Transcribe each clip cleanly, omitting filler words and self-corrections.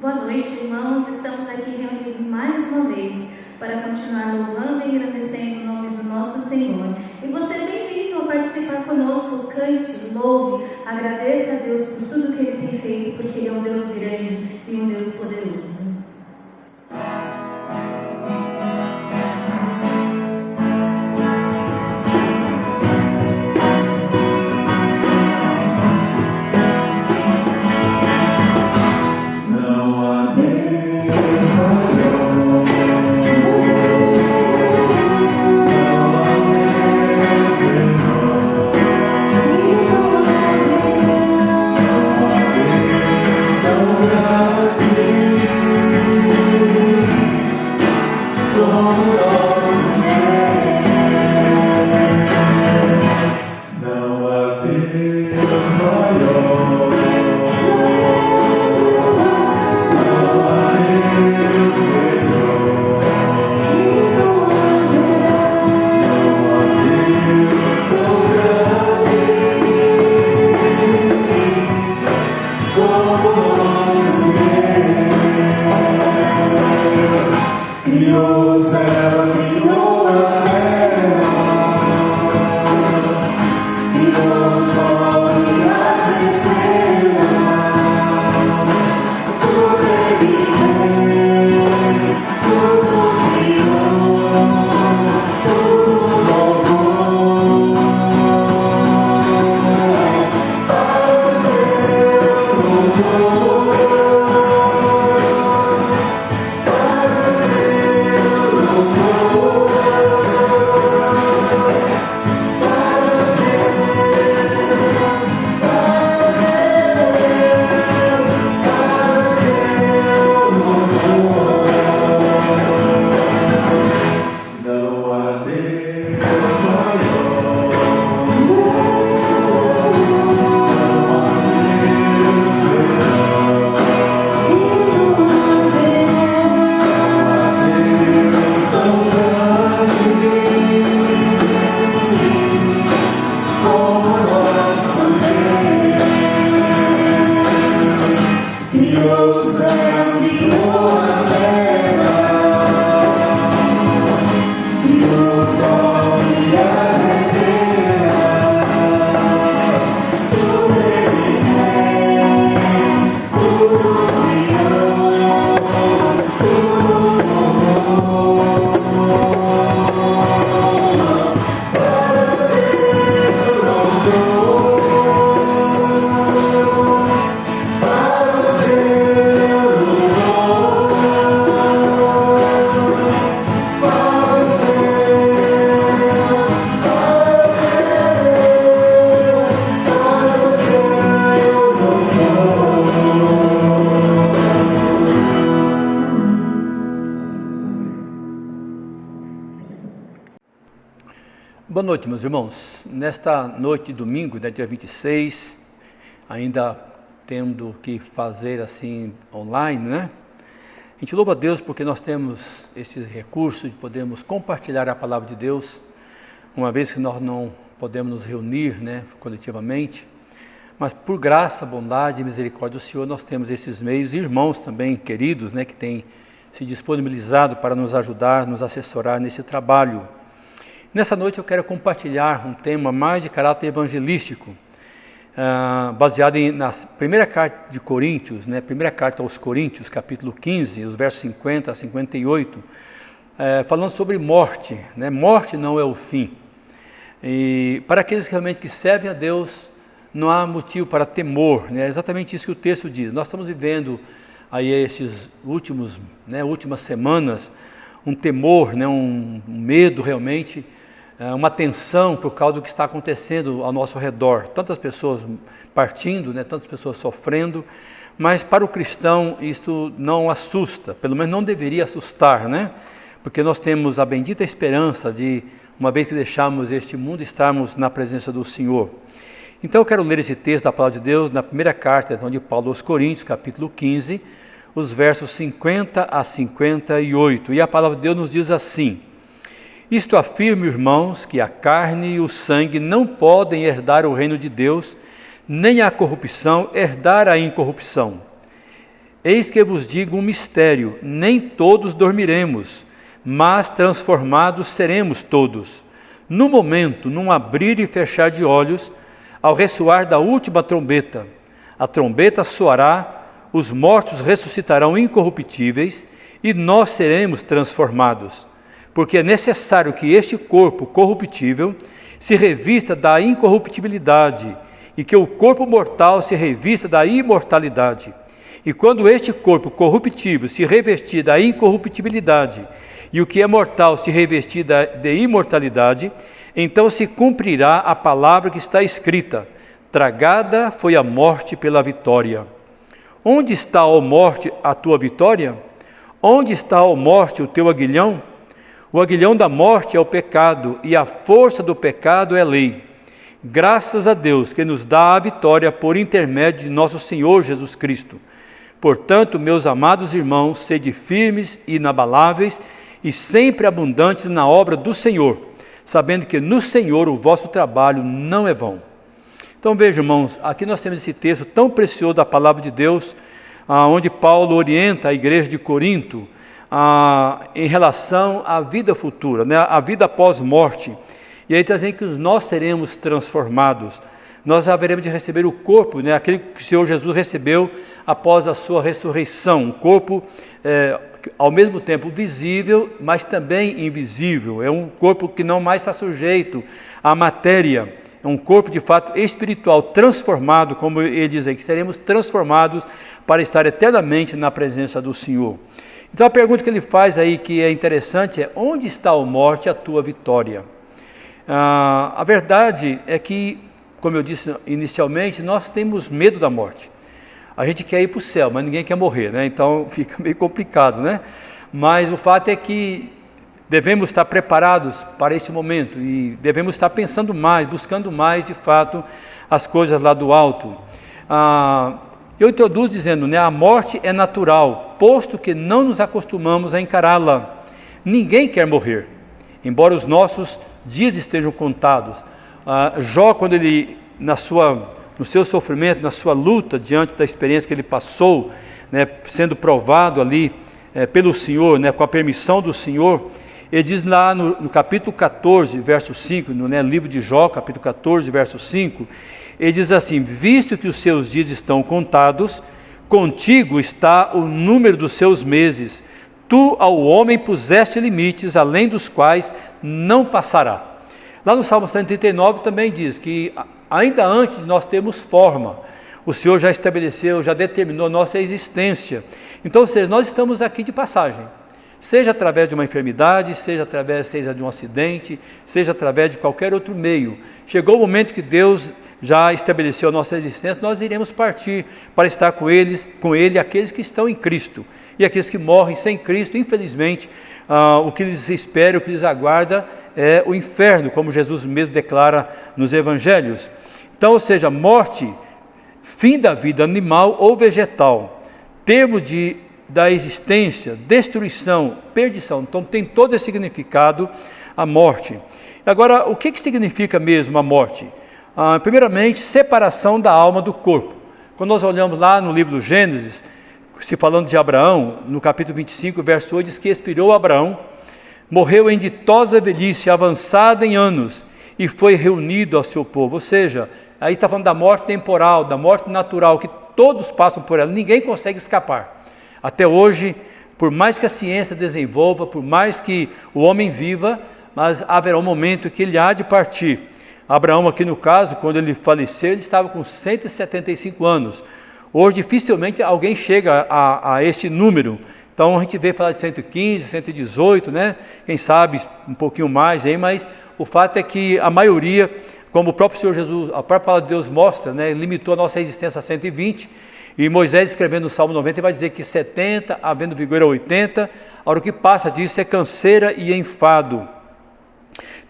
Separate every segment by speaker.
Speaker 1: Boa noite, irmãos. Estamos aqui reunidos mais uma vez para continuar louvando e agradecendo o nome do nosso Senhor. E você é bem-vindo a participar conosco. Cante, louve, agradeça a Deus por tudo que Ele tem feito, porque Ele é um Deus grande e um Deus poderoso.
Speaker 2: Boa noite, meus irmãos. Nesta noite de domingo, dia 26, ainda tendo que fazer assim online, né? A gente louva a Deus porque nós temos esse recurso de podermos compartilhar a palavra de Deus, uma vez que nós não podemos nos reunir, né, coletivamente, mas por graça, bondade e misericórdia do Senhor, nós temos esses meios, irmãos também queridos, né, que têm se disponibilizado para nos ajudar, nos assessorar nesse trabalho. Nessa noite eu quero compartilhar um tema mais de caráter evangelístico, baseado na primeira carta de Coríntios, né, primeira carta aos Coríntios, capítulo 15, os versos 50 a 58, falando sobre morte, né? Morte não é o fim. E para aqueles realmente que servem a Deus, não há motivo para temor, né? É exatamente isso que o texto diz. Nós estamos vivendo aí esses últimas semanas, um temor, né, um medo realmente, uma tensão por causa do que está acontecendo ao nosso redor. Tantas pessoas partindo, né, tantas pessoas sofrendo, mas para o cristão isto não assusta, pelo menos não deveria assustar, né? Porque nós temos a bendita esperança de, uma vez que deixarmos este mundo, estarmos na presença do Senhor. Então eu quero ler esse texto da palavra de Deus na primeira carta de Paulo aos Coríntios, capítulo 15, os versos 50 a 58. E a palavra de Deus nos diz assim: isto afirmo, irmãos, que a carne e o sangue não podem herdar o reino de Deus, nem a corrupção herdar a incorrupção. Eis que vos digo um mistério: nem todos dormiremos, mas transformados seremos todos. No momento, num abrir e fechar de olhos, ao ressoar da última trombeta. A trombeta soará, os mortos ressuscitarão incorruptíveis e nós seremos transformados. Porque é necessário que este corpo corruptível se revista da incorruptibilidade e que o corpo mortal se revista da imortalidade. E quando este corpo corruptível se revestir da incorruptibilidade e o que é mortal se revestir de imortalidade, então se cumprirá a palavra que está escrita: tragada foi a morte pela vitória. Onde está, ó morte, a tua vitória? Onde está, ó morte, o teu aguilhão? O aguilhão da morte é o pecado, e a força do pecado é a lei. Graças a Deus que nos dá a vitória por intermédio de nosso Senhor Jesus Cristo. Portanto, meus amados irmãos, sede firmes e inabaláveis e sempre abundantes na obra do Senhor, sabendo que no Senhor o vosso trabalho não é vão. Então veja, irmãos, aqui nós temos esse texto tão precioso da palavra de Deus, onde Paulo orienta a igreja de Corinto em relação à vida futura, né, a vida após-morte. E aí está dizendo que nós seremos transformados, nós haveremos de receber o corpo, né, aquele que o Senhor Jesus recebeu após a sua ressurreição, um corpo ao mesmo tempo visível, mas também invisível. É um corpo que não mais está sujeito à matéria, é um corpo de fato espiritual, transformado, como ele diz aí, que seremos transformados para estar eternamente na presença do Senhor. Então a pergunta que ele faz aí, que é interessante, é: onde está, ó morte, a tua vitória? A verdade é que, como eu disse inicialmente, nós temos medo da morte. A gente quer ir para o céu, mas ninguém quer morrer, né? Então fica meio complicado, né? Mas o fato é que devemos estar preparados para este momento e devemos estar pensando mais, buscando mais, de fato, as coisas lá do alto. Eu introduzo dizendo, né, a morte é natural, posto que não nos acostumamos a encará-la. Ninguém quer morrer, embora os nossos dias estejam contados. Jó, quando ele, no seu sofrimento, na sua luta, diante da experiência que ele passou, né, sendo provado ali pelo Senhor, né, com a permissão do Senhor, ele diz lá no capítulo 14, verso 5, no livro de Jó, capítulo 14, verso 5, ele diz assim: visto que os seus dias estão contados, contigo está o número dos seus meses. Tu ao homem puseste limites, além dos quais não passará. Lá no Salmo 139 também diz que ainda antes de nós termos forma, o Senhor já estabeleceu, já determinou a nossa existência. Então, ou seja, nós estamos aqui de passagem. Seja através de uma enfermidade, seja de um acidente, seja através de qualquer outro meio. Chegou o momento que Deus já estabeleceu a nossa existência, nós iremos partir para estar com Ele, aqueles que estão em Cristo. E aqueles que morrem sem Cristo, infelizmente, o que lhes espera, o que lhes aguarda é o inferno, como Jesus mesmo declara nos Evangelhos. Então, ou seja, morte, fim da vida animal ou vegetal, termo da existência, destruição, perdição. Então tem todo esse significado a morte. Agora, o que significa mesmo a morte? Primeiramente, separação da alma do corpo. Quando nós olhamos lá no livro do Gênesis, se falando de Abraão, no capítulo 25, verso 8, diz que expirou Abraão, morreu em ditosa velhice, avançado em anos, e foi reunido ao seu povo. Ou seja, aí está falando da morte temporal, da morte natural, que todos passam por ela, ninguém consegue escapar. Até hoje, por mais que a ciência desenvolva, por mais que o homem viva, mas haverá um momento que ele há de partir. Abraão, aqui no caso, quando ele faleceu, ele estava com 175 anos. Hoje, dificilmente alguém chega a este número. Então, a gente vê falar de 115, 118, né? Quem sabe um pouquinho mais aí, mas o fato é que a maioria, como o próprio Senhor Jesus, a própria palavra de Deus mostra, né, limitou a nossa existência a 120, e Moisés, escrevendo no Salmo 90, vai dizer que 70, havendo vigor a 80, a hora que passa disso é canseira e enfado.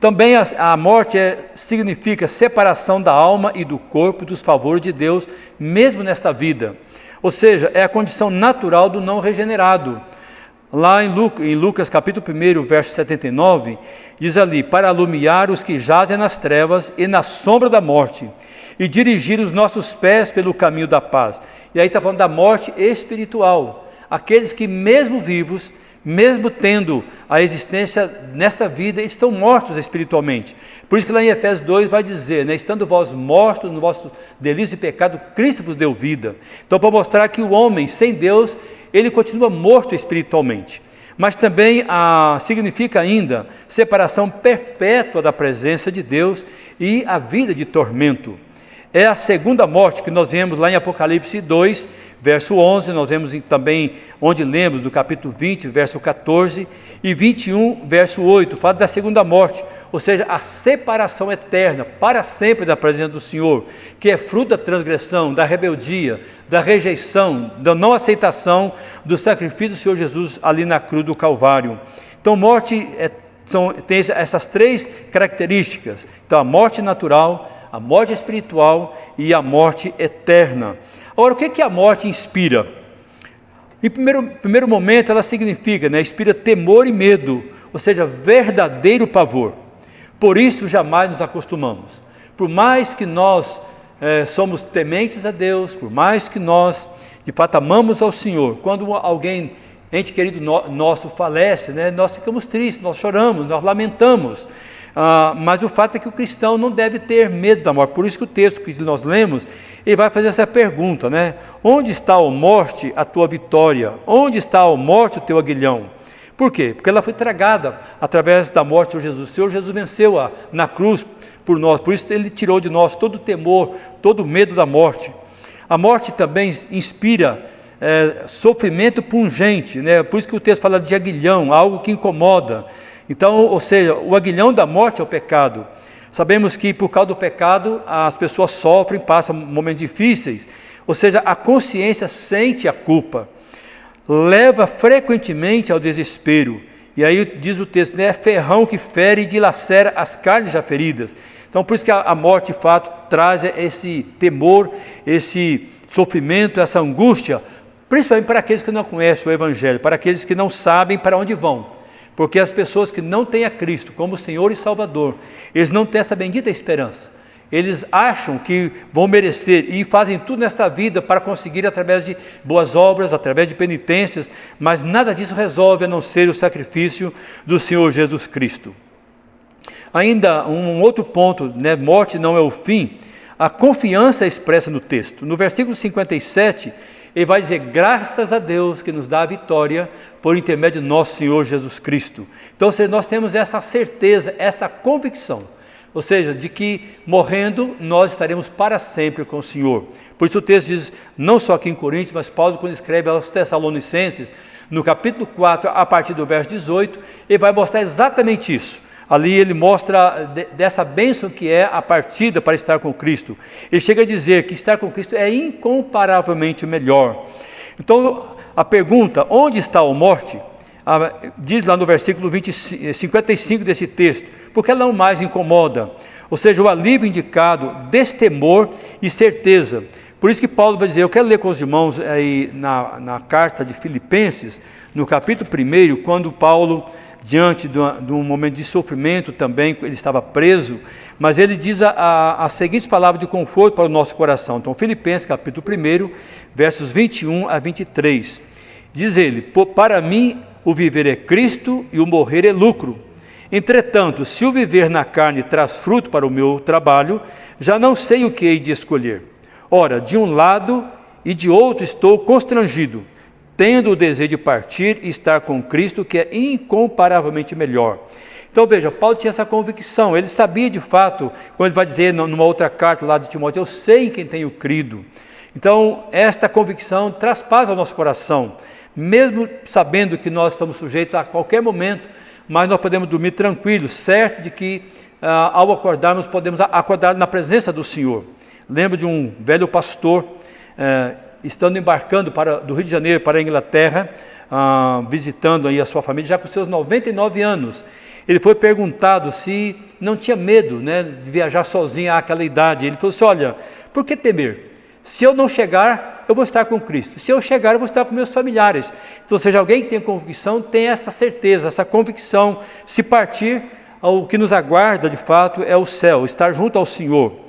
Speaker 2: Também a morte significa separação da alma e do corpo dos favores de Deus, mesmo nesta vida. Ou seja, é a condição natural do não regenerado. Lá em Lucas capítulo 1, verso 79, diz ali: para alumiar os que jazem nas trevas e na sombra da morte, e dirigir os nossos pés pelo caminho da paz. E aí está falando da morte espiritual. Aqueles que mesmo vivos, mesmo tendo a existência nesta vida, estão mortos espiritualmente. Por isso que lá em Efésios 2 vai dizer, né, estando vós mortos no vosso delírio e pecado, Cristo vos deu vida. Então, para mostrar que o homem sem Deus, ele continua morto espiritualmente. Mas também significa ainda separação perpétua da presença de Deus e a vida de tormento. É a segunda morte que nós vemos lá em Apocalipse 2, verso 11, nós vemos também onde lemos do capítulo 20, verso 14 e 21, verso 8, fala da segunda morte, ou seja, a separação eterna para sempre da presença do Senhor, que é fruto da transgressão, da rebeldia, da rejeição, da não aceitação do sacrifício do Senhor Jesus ali na cruz do Calvário. Então, morte tem essas três características. Então, a morte natural, a morte espiritual e a morte eterna. Agora, o que a morte inspira? Em primeiro momento, ela significa, né, inspira temor e medo, ou seja, verdadeiro pavor. Por isso, jamais nos acostumamos. Por mais que nós somos tementes a Deus, por mais que nós, de fato, amamos ao Senhor, quando alguém, ente querido nosso, falece, né, nós ficamos tristes, nós choramos, nós lamentamos. Mas o fato é que o cristão não deve ter medo da morte. Por isso que o texto que nós lemos, ele vai fazer essa pergunta, né? Onde está, ó morte, a tua vitória? Onde está, ó morte, o teu aguilhão? Por quê? Porque ela foi tragada através da morte do Senhor Jesus. O Senhor Jesus venceu na cruz por nós, por isso ele tirou de nós todo o temor, todo o medo da morte. A morte também inspira sofrimento pungente, né? Por isso que o texto fala de aguilhão, algo que incomoda. Então, ou seja, o aguilhão da morte é o pecado. Sabemos que por causa do pecado as pessoas sofrem, passam momentos difíceis, ou seja, a consciência sente a culpa, leva frequentemente ao desespero, e aí diz o texto, né, é ferrão que fere e dilacera as carnes já feridas. Então por isso que a morte de fato traz esse temor, esse sofrimento, essa angústia, principalmente para aqueles que não conhecem o Evangelho, para aqueles que não sabem para onde vão. Porque as pessoas que não têm a Cristo como Senhor e Salvador, eles não têm essa bendita esperança. Eles acham que vão merecer e fazem tudo nesta vida para conseguir através de boas obras, através de penitências, mas nada disso resolve a não ser o sacrifício do Senhor Jesus Cristo. Ainda um outro ponto, né, morte não é o fim, a confiança é expressa no texto. No versículo 57, ele vai dizer, graças a Deus que nos dá a vitória por intermédio de nosso Senhor Jesus Cristo. Então, nós temos essa certeza, essa convicção, ou seja, de que morrendo nós estaremos para sempre com o Senhor. Por isso o texto diz, não só aqui em Coríntios, mas Paulo quando escreve aos Tessalonicenses, no capítulo 4, a partir do verso 18, ele vai mostrar exatamente isso. Ali ele mostra dessa bênção que é a partida para estar com Cristo. Ele chega a dizer que estar com Cristo é incomparavelmente melhor. Então, a pergunta, onde está a morte? Diz lá no versículo 55 desse texto, porque ela não mais incomoda. Ou seja, o alívio indicado, destemor e certeza. Por isso que Paulo vai dizer, eu quero ler com os irmãos aí na carta de Filipenses, no capítulo 1, quando Paulo, diante de um momento de sofrimento também, ele estava preso, mas ele diz as seguintes palavras de conforto para o nosso coração. Então, Filipenses capítulo 1, versos 21 a 23, diz ele, para mim o viver é Cristo e o morrer é lucro. Entretanto, se o viver na carne traz fruto para o meu trabalho, já não sei o que hei de escolher. Ora, de um lado e de outro estou constrangido, tendo o desejo de partir e estar com Cristo, que é incomparavelmente melhor. Então veja, Paulo tinha essa convicção, ele sabia de fato, quando ele vai dizer numa outra carta lá de Timóteo, eu sei em quem tenho crido. Então esta convicção traz paz ao nosso coração, mesmo sabendo que nós estamos sujeitos a qualquer momento, mas nós podemos dormir tranquilos, certo de que ao acordarmos, podemos acordar na presença do Senhor. Lembro de um velho pastor, estando embarcando do Rio de Janeiro para a Inglaterra, visitando aí a sua família, já com seus 99 anos, ele foi perguntado se não tinha medo, né, de viajar sozinho àquela idade. Ele falou assim, olha, por que temer? Se eu não chegar, eu vou estar com Cristo. Se eu chegar, eu vou estar com meus familiares. Então, ou seja, alguém que tem convicção, tem essa certeza, essa convicção. Se partir, o que nos aguarda, de fato, é o céu, estar junto ao Senhor.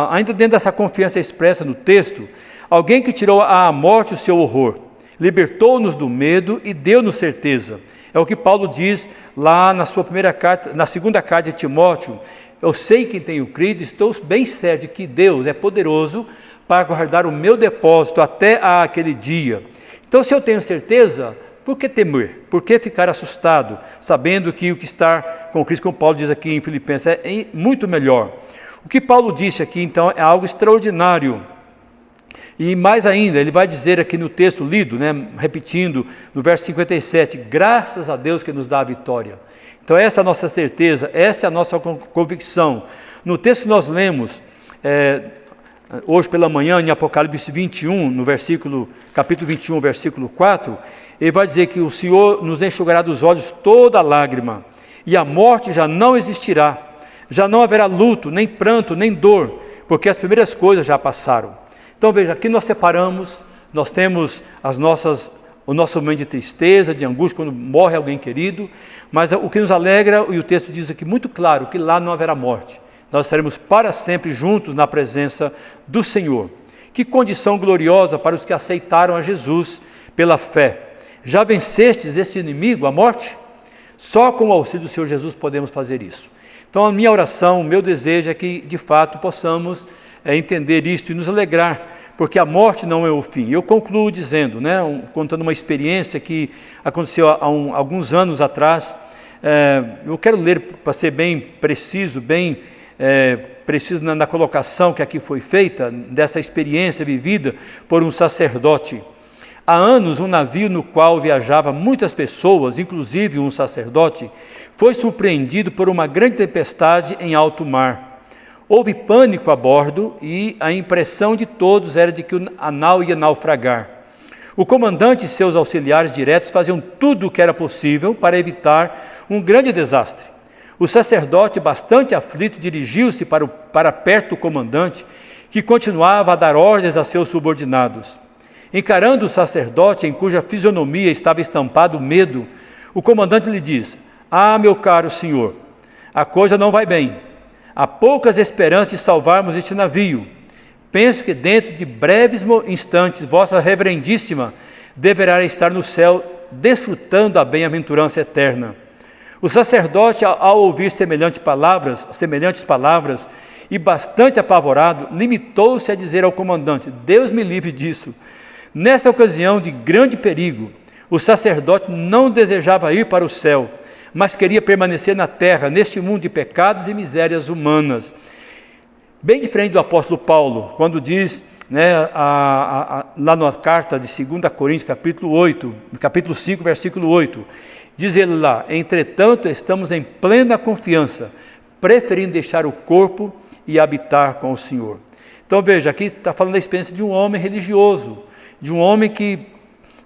Speaker 2: Ainda dentro dessa confiança expressa no texto, Alguém que tirou à morte o seu horror, libertou-nos do medo e deu-nos certeza. É o que Paulo diz lá na sua primeira carta, na segunda carta de Timóteo. Eu sei que tenho crido, estou bem certo de que Deus é poderoso para guardar o meu depósito até aquele dia. Então, se eu tenho certeza, por que temer? Por que ficar assustado, sabendo que o que está com Cristo, como Paulo diz aqui em Filipenses, é muito melhor. O que Paulo disse aqui, então, é algo extraordinário. E mais ainda, ele vai dizer aqui no texto lido, repetindo, no verso 57, graças a Deus que nos dá a vitória. Então essa é a nossa certeza, essa é a nossa convicção. No texto que nós lemos, hoje pela manhã, em Apocalipse 21, no capítulo 21, versículo 4, ele vai dizer que o Senhor nos enxugará dos olhos toda lágrima, e a morte já não existirá, já não haverá luto, nem pranto, nem dor, porque as primeiras coisas já passaram. Então veja, aqui nós separamos, nós temos o nosso momento de tristeza, de angústia, quando morre alguém querido, mas o que nos alegra, e o texto diz aqui muito claro, que lá não haverá morte. Nós estaremos para sempre juntos na presença do Senhor. Que condição gloriosa para os que aceitaram a Jesus pela fé. Já vencestes esse inimigo, a morte? Só com o auxílio do Senhor Jesus podemos fazer isso. Então a minha oração, o meu desejo é que de fato possamos entender isto e nos alegrar, porque a morte não é o fim. Eu concluo dizendo, contando uma experiência que aconteceu há alguns anos atrás. Eu quero ler para ser bem preciso, preciso na colocação que aqui foi feita, dessa experiência vivida por um sacerdote. Há anos, um navio no qual viajava muitas pessoas, inclusive um sacerdote, foi surpreendido por uma grande tempestade em alto mar. Houve pânico a bordo e a impressão de todos era de que a nau ia naufragar. O comandante e seus auxiliares diretos faziam tudo o que era possível para evitar um grande desastre. O sacerdote, bastante aflito, dirigiu-se para perto do comandante, que continuava a dar ordens a seus subordinados. Encarando o sacerdote, em cuja fisionomia estava estampado medo, o comandante lhe diz: "Ah, meu caro senhor, a coisa não vai bem. Há poucas esperanças de salvarmos este navio. Penso que dentro de breves instantes, vossa reverendíssima deverá estar no céu, desfrutando a bem-aventurança eterna." O sacerdote, ao ouvir semelhantes palavras, e bastante apavorado, limitou-se a dizer ao comandante: "Deus me livre disso." Nessa ocasião de grande perigo, o sacerdote não desejava ir para o céu, mas queria permanecer na terra, neste mundo de pecados e misérias humanas. Bem diferente do apóstolo Paulo, quando diz, lá na carta de 2 Coríntios, capítulo 5, versículo 8, diz ele lá: "Entretanto, estamos em plena confiança, preferindo deixar o corpo e habitar com o Senhor." Então veja, aqui está falando da experiência de um homem religioso, de um homem que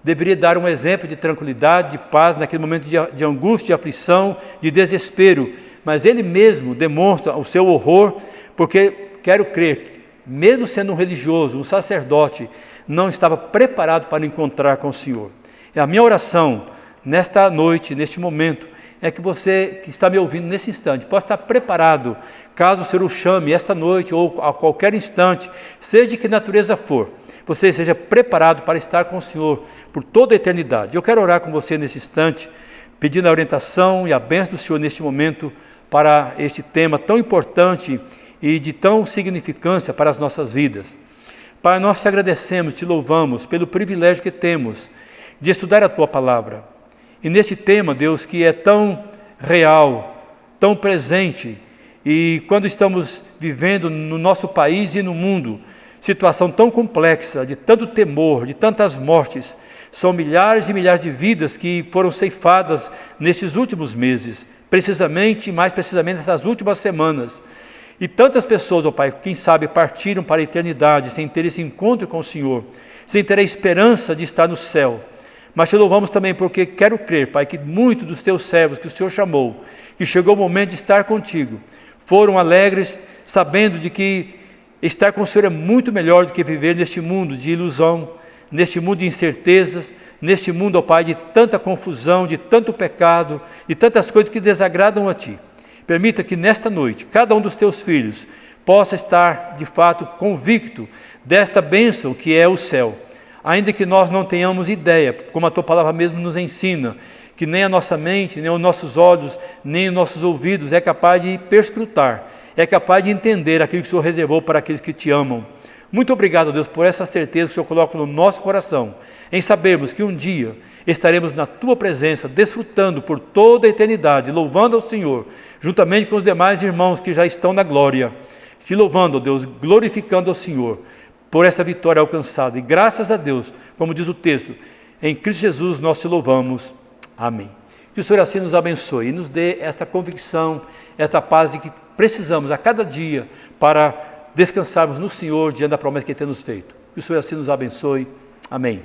Speaker 2: deveria dar um exemplo de tranquilidade, de paz, naquele momento de angústia, de aflição, de desespero. Mas ele mesmo demonstra o seu horror, porque, quero crer, mesmo sendo um religioso, um sacerdote, não estava preparado para encontrar com o Senhor. E a minha oração, nesta noite, neste momento, é que você que está me ouvindo nesse instante, possa estar preparado, caso o Senhor o chame esta noite ou a qualquer instante, seja de que natureza for, você seja preparado para estar com o Senhor por toda a eternidade. Eu quero orar com você nesse instante, pedindo a orientação e a bênção do Senhor neste momento para este tema tão importante e de tão significância para as nossas vidas. Pai, nós te agradecemos, te louvamos pelo privilégio que temos de estudar a Tua Palavra. E neste tema, Deus, que é tão real, tão presente, e quando estamos vivendo no nosso país e no mundo, situação tão complexa, de tanto temor, de tantas mortes, são milhares e milhares de vidas que foram ceifadas nesses últimos meses, mais precisamente nessas últimas semanas. E tantas pessoas, ó Pai, quem sabe partiram para a eternidade sem ter esse encontro com o Senhor, sem ter a esperança de estar no céu. Mas te louvamos também porque quero crer, Pai, que muitos dos teus servos que o Senhor chamou, que chegou o momento de estar contigo, foram alegres, sabendo de que estar com o Senhor é muito melhor do que viver neste mundo de ilusão, neste mundo de incertezas, neste mundo, ó Pai, de tanta confusão, de tanto pecado, de tantas coisas que desagradam a Ti. Permita que nesta noite, cada um dos Teus filhos possa estar, de fato, convicto desta bênção que é o céu. Ainda que nós não tenhamos ideia, como a Tua palavra mesmo nos ensina, que nem a nossa mente, nem os nossos olhos, nem os nossos ouvidos é capaz de perscrutar, é capaz de entender aquilo que o Senhor reservou para aqueles que Te amam. Muito obrigado, Deus, por essa certeza que o Senhor coloca no nosso coração, em sabermos que um dia estaremos na Tua presença, desfrutando por toda a eternidade, louvando ao Senhor, juntamente com os demais irmãos que já estão na glória, te louvando, Deus, glorificando ao Senhor por essa vitória alcançada. E graças a Deus, como diz o texto, em Cristo Jesus nós te louvamos. Amém. Que o Senhor assim nos abençoe e nos dê esta convicção, esta paz de que precisamos a cada dia para descansarmos no Senhor diante da promessa que Ele tem nos feito. Que o Senhor assim nos abençoe. Amém.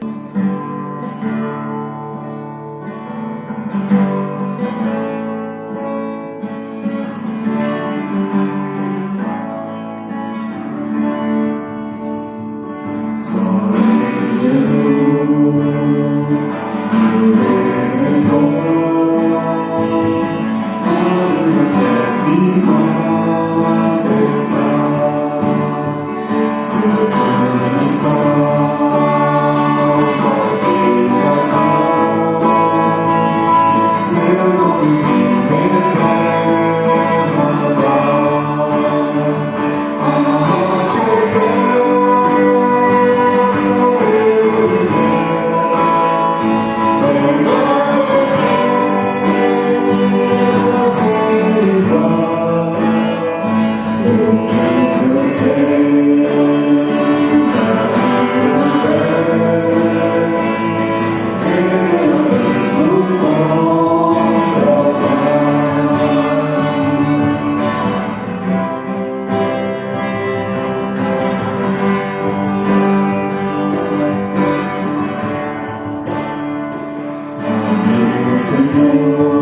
Speaker 3: Senhor.